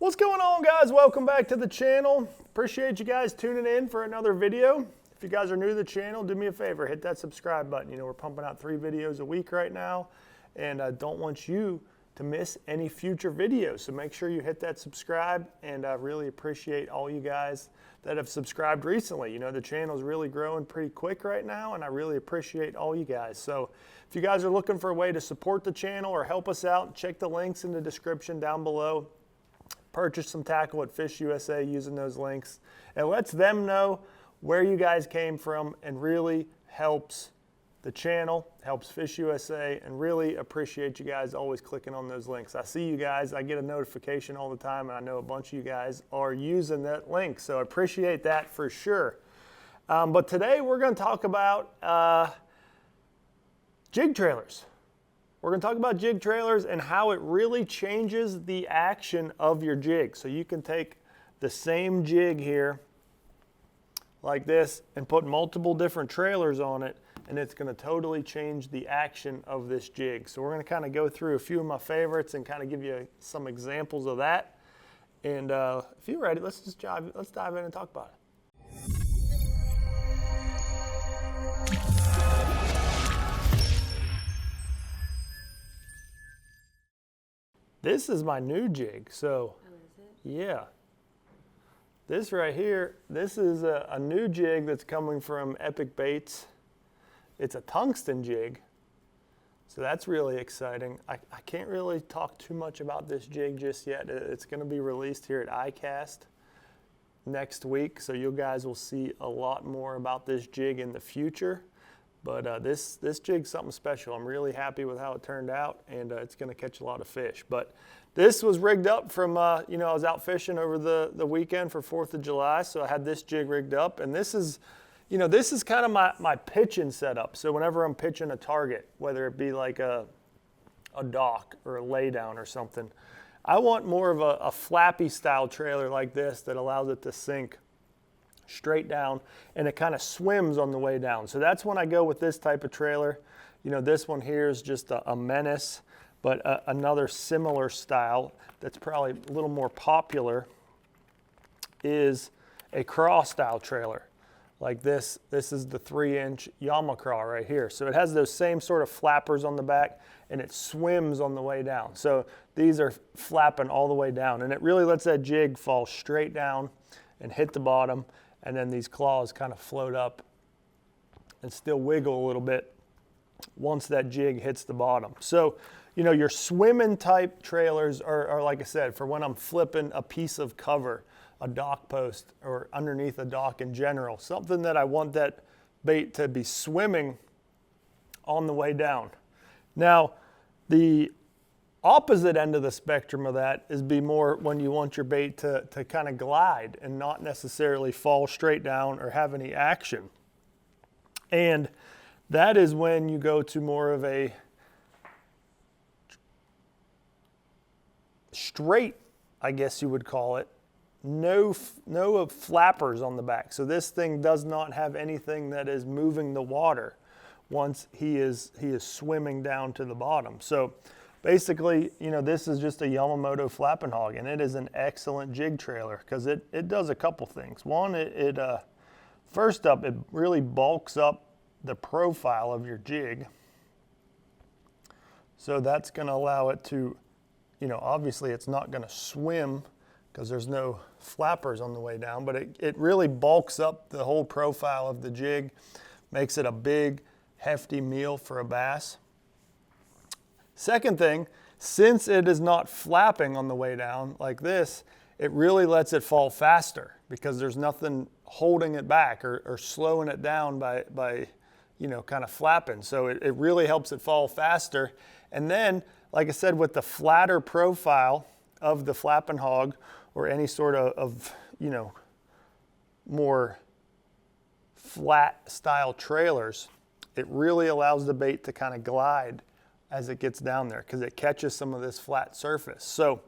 What's going on, guys? Welcome back to the channel. Appreciate you guys tuning in for another video. If you guys are new to the channel, do me a favor, hit that subscribe button. You know, we're pumping out 3 videos a week right now, and I don't want you to miss any future videos. So make sure you hit that subscribe, and I really appreciate all you guys that have subscribed recently. You know, the channel's really growing pretty quick right now, and I really appreciate all you guys. So if you guys are looking for a way to support the channel or help us out, check the links in the description down below. Purchase some tackle at Fish USA using those links. It lets them know where you guys came from and really helps the channel, helps Fish USA, and really appreciate you guys always clicking on those links. I see you guys, I get a notification all the time, and I know a bunch of you guys are using that link, so I appreciate that for sure. But today we're going to talk about jig trailers. We're going to talk about jig trailers and how it really changes the action of your jig. So you can take the same jig here like this and put multiple different trailers on it, and it's going to totally change the action of this jig. So we're going to kind of go through a few of my favorites and kind of give you some examples of that. And if you're ready, let's dive in and talk about it. This is my new jig, so yeah. This right here, this is a new jig that's coming from Epic Baits. It's a tungsten jig, so that's really exciting. I can't really talk too much about this jig just yet. It's going to be released here at iCast next week, so you guys will see a lot more about this jig in the future. But this jig's something special. I'm really happy with how it turned out, and it's going to catch a lot of fish. But this was rigged up from, you know, I was out fishing over the weekend for 4th of July, so I had this jig rigged up. And this is, you know, this is kind of my pitching setup. So whenever I'm pitching a target, whether it be like a dock or a laydown or something, I want more of a flappy style trailer like this that allows it to sink straight down, and it kind of swims on the way down. So that's when I go with this type of trailer. You know, this one here is just a Menace, but another similar style that's probably a little more popular is a craw style trailer. Like this is the 3-inch Yamacraw right here. So it has those same sort of flappers on the back, and it swims on the way down. So these are flapping all the way down, and it really lets that jig fall straight down and hit the bottom. And then these claws kind of float up and still wiggle a little bit once that jig hits the bottom. So, you know, your swimming type trailers are like I said, for when I'm flipping a piece of cover, a dock post, or underneath a dock in general, something that I want that bait to be swimming on the way down. Now, the opposite end of the spectrum of that is be more when you want your bait to kind of glide and not necessarily fall straight down or have any action. And that is when you go to more of a straight, I guess you would call it, no flappers on the back. So this thing does not have anything that is moving the water once he is swimming down to the bottom. So basically, you know, this is just a Yamamoto flapping hog, and it is an excellent jig trailer because it does a couple things. One, first up, it really bulks up the profile of your jig. So that's going to allow it to, you know, obviously it's not going to swim because there's no flappers on the way down, but it really bulks up the whole profile of the jig, makes it a big, hefty meal for a bass. Second thing, since it is not flapping on the way down like this, it really lets it fall faster because there's nothing holding it back or slowing it down by you know, kind of flapping. So it really helps it fall faster. And then, like I said, with the flatter profile of the flapping hog or any sort of you know, more flat style trailers, it really allows the bait to kind of glide as it gets down there because it catches some of this flat surface. So,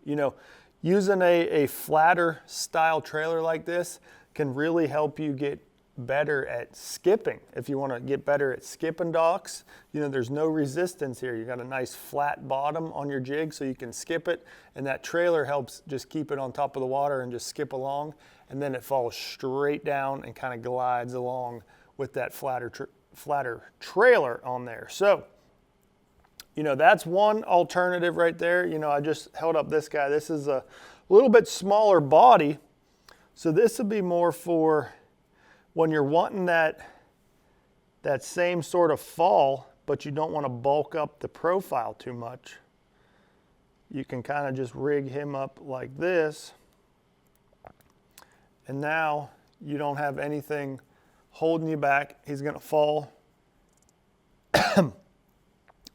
you know, using a flatter style trailer like this can really help you get better at skipping. If you want to get better at skipping docks, you know, there's no resistance here. You got a nice flat bottom on your jig so you can skip it, and that trailer helps just keep it on top of the water and just skip along, and then it falls straight down and kind of glides along with that flatter trailer on there. So, you know, that's one alternative right there. You know, I just held up this guy. This is a little bit smaller body, so this would be more for when you're wanting that same sort of fall, but you don't want to bulk up the profile too much. You can kind of just rig him up like this, and now you don't have anything holding you back. He's going to fall.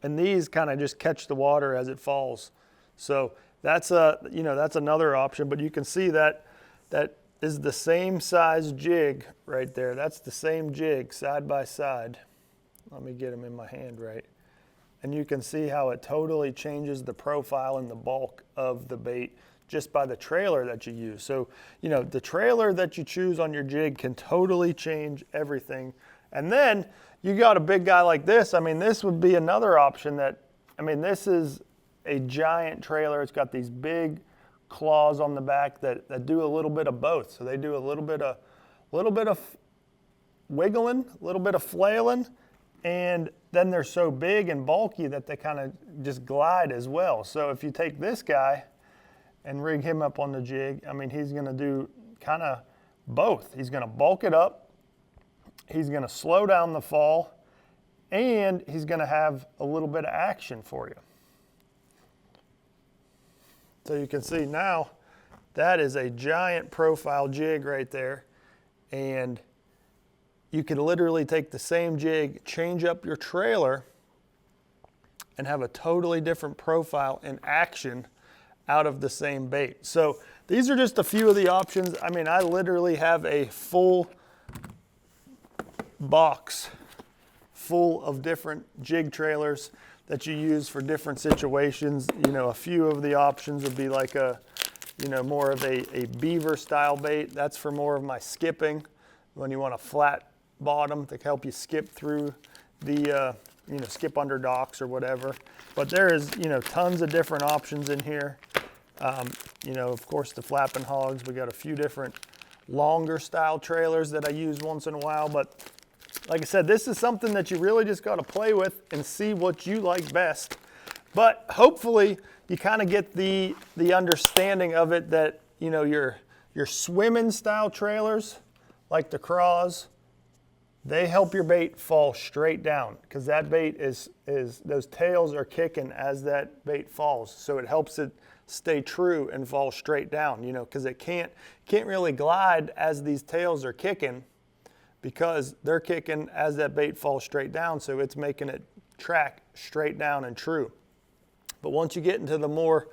And these kind of just catch the water as it falls. So that's that's another option, but you can see that is the same size jig right there. That's the same jig side by side. Let me get him in my hand right. And you can see how it totally changes the profile and the bulk of the bait just by the trailer that you use. So, you know, the trailer that you choose on your jig can totally change everything. And then you got a big guy like this. I mean, this would be another option this is a giant trailer. It's got these big claws on the back that do a little bit of both. So they do a little bit of wiggling, a little bit of flailing, and then they're so big and bulky that they kind of just glide as well. So if you take this guy and rig him up on the jig, I mean, he's going to do kind of both. He's going to bulk it up, he's going to slow down the fall, and he's going to have a little bit of action for you. So you can see now that is a giant profile jig right there, and you can literally take the same jig, change up your trailer, and have a totally different profile and action out of the same bait. So these are just a few of the options. I mean, I literally have a full box full of different jig trailers that you use for different situations. You know, a few of the options would be like more of a beaver style bait. That's for more of my skipping, when you want a flat bottom to help you skip through the, skip under docks or whatever. But there is, tons of different options in here. Of course, the flapping hogs. We got a few different longer style trailers that I use once in a while. But like I said, this is something that you really just got to play with and see what you like best. But hopefully you kind of get the understanding of it that, your swimming style trailers, like the craws, they help your bait fall straight down, because that bait is those tails are kicking as that bait falls. So it helps it stay true and fall straight down, because it can't really glide as these tails are kicking, because they're kicking as that bait falls straight down. So it's making it track straight down and true. But once you get into the more,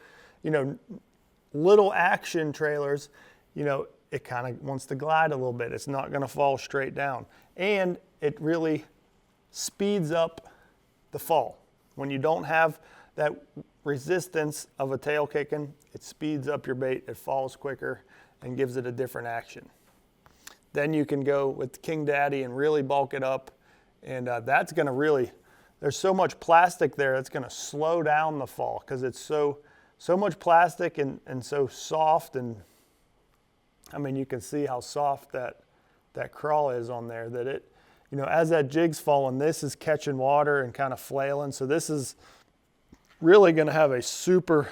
little action trailers, it kind of wants to glide a little bit. It's not going to fall straight down. And it really speeds up the fall. When you don't have that resistance of a tail kicking, it speeds up your bait, it falls quicker, and gives it a different action. Then you can go with King Daddy and really bulk it up, and that's going to really, there's so much plastic there, it's going to slow down the fall, because it's so much plastic and so soft. And I mean, you can see how soft that crawl is on there, that it, as that jig's falling, this is catching water and kind of flailing. So this is really going to have a super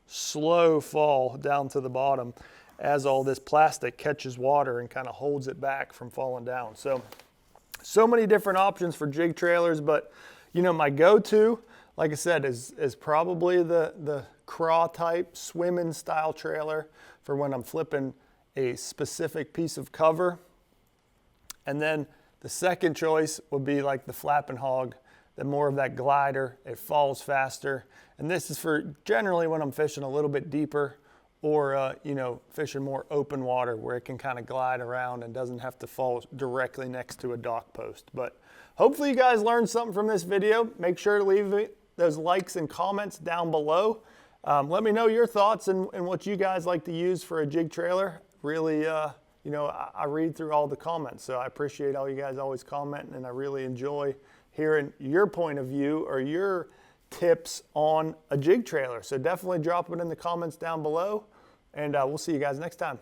slow fall down to the bottom as all this plastic catches water and kind of holds it back from falling down. So many different options for jig trailers, but my go-to, like I said, is probably the craw type swimming style trailer for when I'm flipping a specific piece of cover. And then the second choice would be like the flapping hog, the more of that glider. It falls faster. And this is for generally when I'm fishing a little bit deeper, or fishing more open water where it can kind of glide around and doesn't have to fall directly next to a dock post. But hopefully you guys learned something from this video. Make sure to leave those likes and comments down below. Let me know your thoughts and what you guys like to use for a jig trailer. Really you know, I read through all the comments, so I appreciate all you guys always commenting, and I really enjoy hearing your point of view or your tips on a jig trailer. So definitely drop it in the comments down below, and we'll see you guys next time.